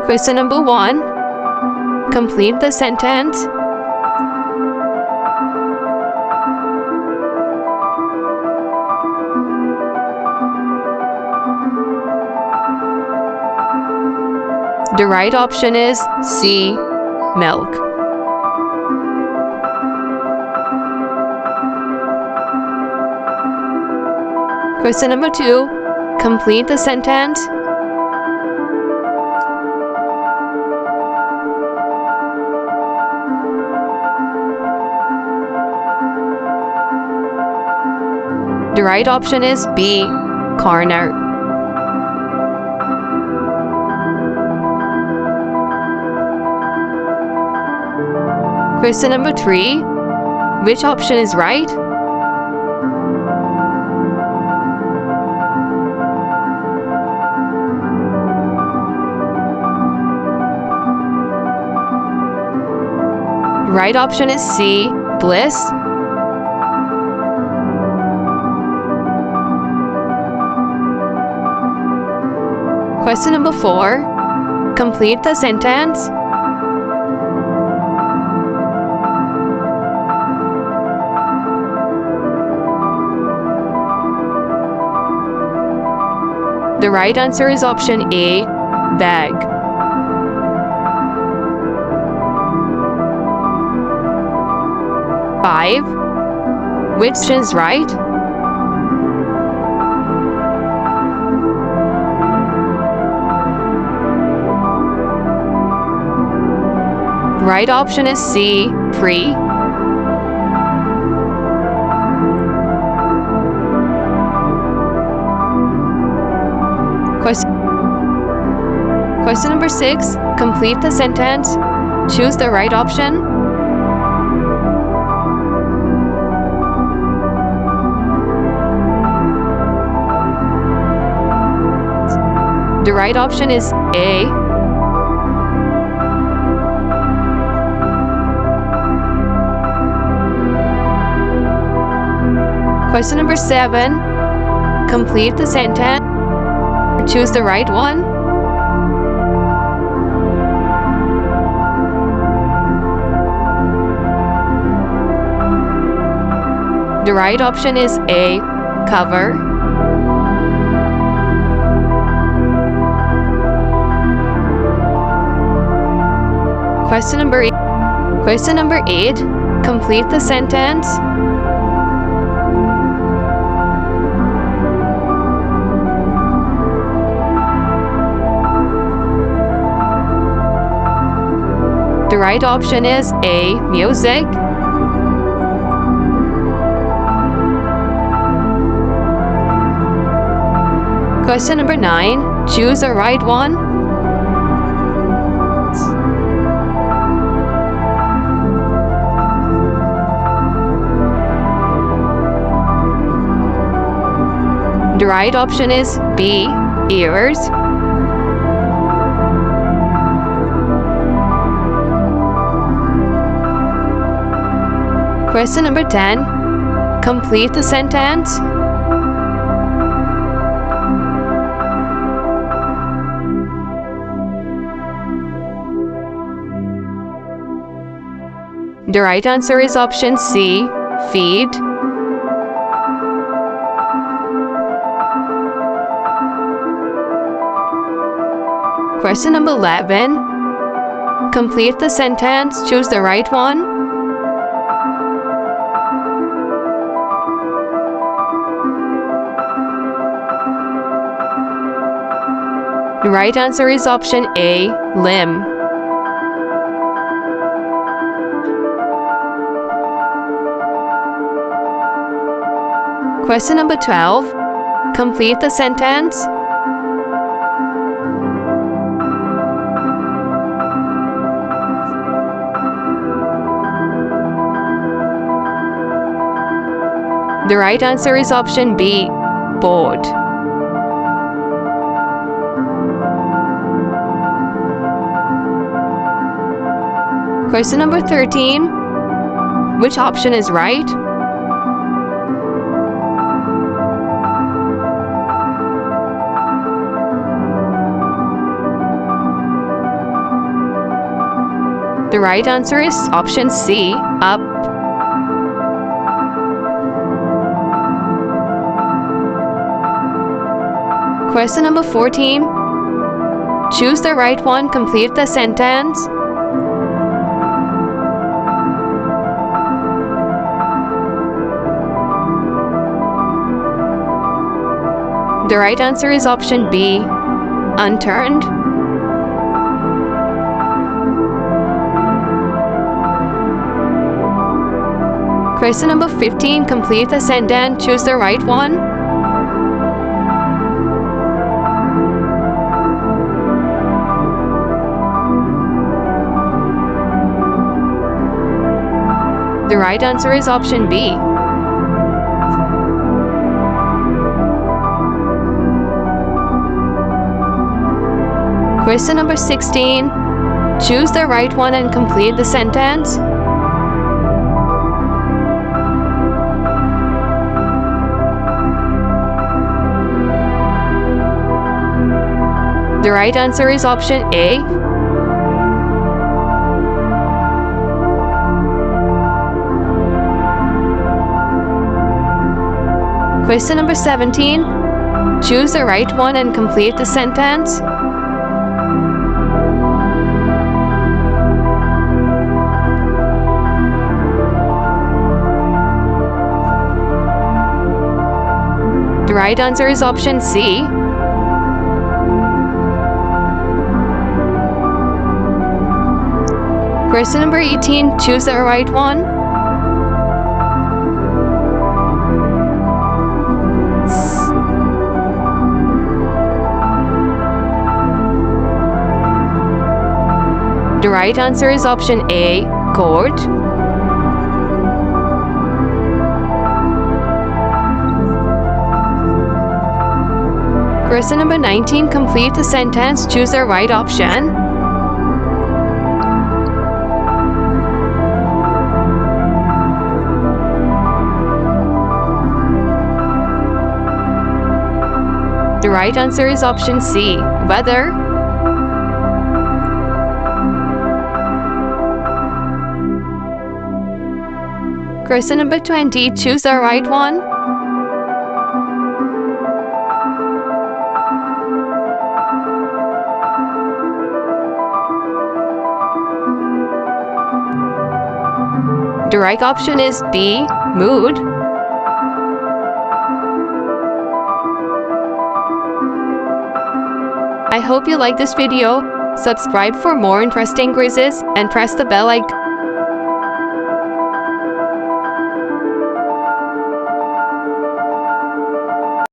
Question number 1. Complete the sentence. The right option is C, milk. Question number 2. Complete the sentence. The right option is B, corner. Question number 3. Which option is right? The right option is C, bliss. Question number 4. Complete the sentence. The right answer is option A, bag. Five. Which option is right? The right option is C, free. Question number 6. Complete the sentence. Choose the right option. The right option is A. Question number 7. Complete the sentence. Choose the right one. The right option is A, cover. Question number 8. Complete the sentence. The right option is A, music. Question number 9. Choose the right one. The right option is B, ears. Question number 10. Complete the sentence. The right answer is option C, feed. Question number 11. Complete the sentence. Choose the right one. The right answer is option A, limb. Question number 12. Complete the sentence. The right answer is option B, board. Question number 13. Which option is right? The right answer is option C, up. Question number 14. Choose the right one, complete the sentence. The right answer is option B, unturned. Question number 15. Complete the sentence, choose the right one. The right answer is option B. Question number 16. Choose the right one and complete the sentence. The right answer is option A. Question number 17. Choose the right one and complete the sentence. The right answer is option C. Question number 18. Choose the right one. The right answer is option A, court. Question number 19. Complete the sentence, choose the right option. The right answer is option C, weather. Question number 20. Choose the right one. The right option is B, mood. I hope you like this video. Subscribe for more interesting quizzes and press the bell icon.